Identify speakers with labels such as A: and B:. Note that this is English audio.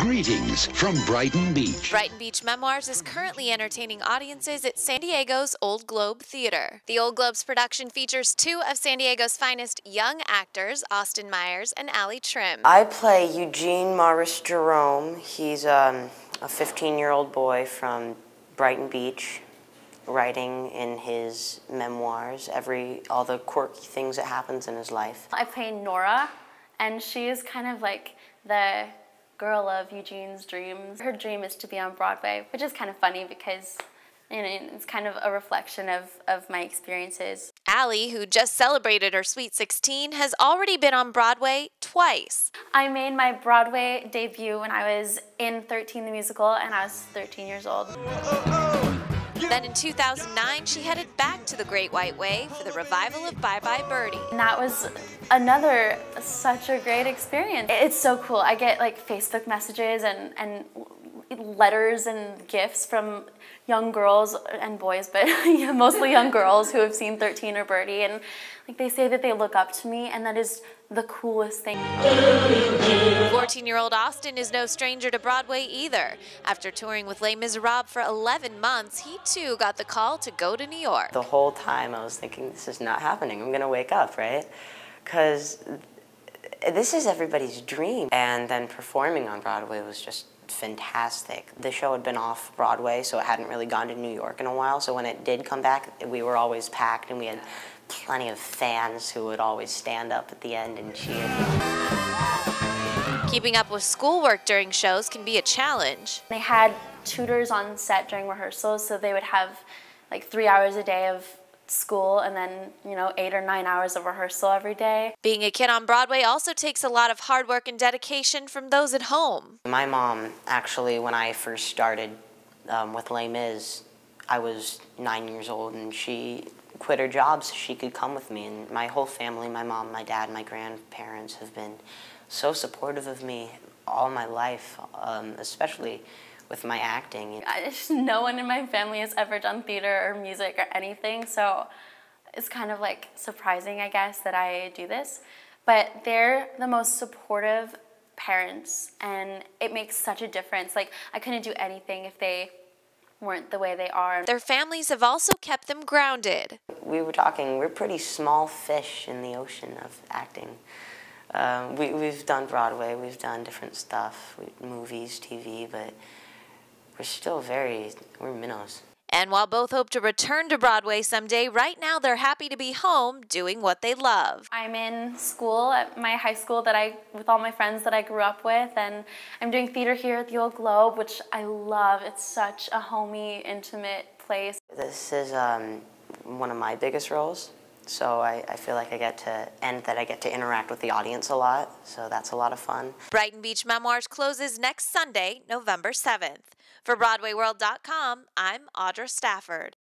A: Greetings from Brighton Beach.
B: Brighton Beach Memoirs is currently entertaining audiences at San Diego's Old Globe Theater. The Old Globe's production features two of San Diego's finest young actors, Austyn and Allie Trimm.
C: I play Eugene Morris Jerome. He's a 15-year-old boy from Brighton Beach, writing in his memoirs all the quirky things that happens in his life.
D: I play Nora, and she is kind of like the girl of Eugene's dreams. Her dream is to be on Broadway, which is kind of funny because it's kind of a reflection of my experiences.
B: Allie, who just celebrated her Sweet 16, has already been on Broadway twice.
D: I made my Broadway debut when I was in 13 the musical, and I was 13 years old.
B: Then in 2009, she headed back to the Great White Way for the revival of Bye Bye Birdie.
D: And that was such a great experience. It's so cool. I get like Facebook messages and letters and gifts from young girls and boys, but mostly young girls who have seen 13 or Birdie, and like they say that they look up to me, and that is the coolest thing.
B: 14-year-old Austyn is no stranger to Broadway either. After touring with Les Miserables for 11 months, he too got the call to go to New York.
C: The whole time I was thinking, this is not happening. I'm gonna wake up, right? Because this is everybody's dream. And then performing on Broadway was just fantastic. The show had been off Broadway, so it hadn't really gone to New York in a while, so when it did come back, we were always packed, and we had plenty of fans who would always stand up at the end and cheer.
B: Keeping up with schoolwork during shows can be a challenge.
D: They had tutors on set during rehearsals, so they would have like 3 hours a day of school and then, 8 or 9 hours of rehearsal every day.
B: Being a kid on Broadway also takes a lot of hard work and dedication from those at home.
C: My mom, actually, when I first started with Les Mis, I was 9 years old, and she quit her job so she could come with me. And my whole family, my mom, my dad, my grandparents have been so supportive of me all my life, especially with my acting.
D: No one in my family has ever done theater or music or anything, so it's kind of like surprising, I guess, that I do this. But they're the most supportive parents, and it makes such a difference. Like, I couldn't do anything if they weren't the way they are.
B: Their families have also kept them grounded.
C: We were talking, we're pretty small fish in the ocean of acting. We've done Broadway, we've done different stuff, movies, TV, but we're minnows.
B: And while both hope to return to Broadway someday, right now they're happy to be home doing what they love.
D: I'm in school at my high school with all my friends that I grew up with, and I'm doing theater here at the Old Globe, which I love. It's such a homey, intimate place.
C: This is one of my biggest roles, so I feel like I get to interact with the audience a lot, so that's a lot of fun.
B: Brighton Beach Memoirs closes next Sunday, November 7th. For BroadwayWorld.com, I'm Audra Stafford.